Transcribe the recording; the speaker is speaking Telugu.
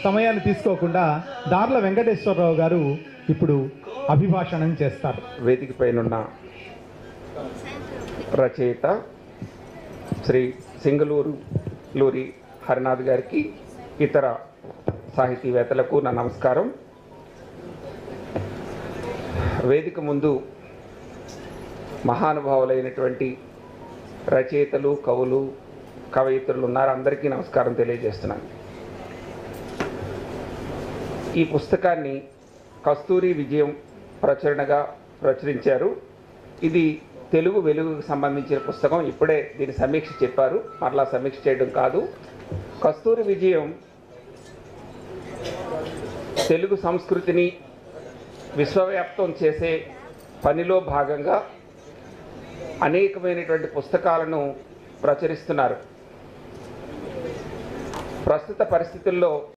సమయాన్ని తీసుకోకుండా దార్ల వెంకటేశ్వరరావు గారు ఇప్పుడు అభిభాషణం చేస్తారు. వేదిక పైనున్న రచయిత శ్రీ సింగళూరి హరినాథ్ గారికి, ఇతర సాహితీవేత్తలకు నా నమస్కారం. వేదిక ముందు మహానుభావులైనటువంటి రచయితలు, కవులు, కవయిత్రులు ఉన్నారు. అందరికీ నమస్కారం తెలియజేస్తున్నాను. ఈ పుస్తకాన్ని కస్తూరి విజయం ప్రచురణగా ప్రచురించారు. ఇది తెలుగు వెలుగుకు సంబంధించిన పుస్తకం. ఇప్పుడే దీని సమీక్ష చెప్పారు, మరలా సమీక్ష చేయడం కాదు. కస్తూరి విజయం తెలుగు సంస్కృతిని విశ్వవ్యాప్తం చేసే పనిలో భాగంగా అనేకమైనటువంటి పుస్తకాలను ప్రచురిస్తున్నారు. ప్రస్తుత పరిస్థితుల్లో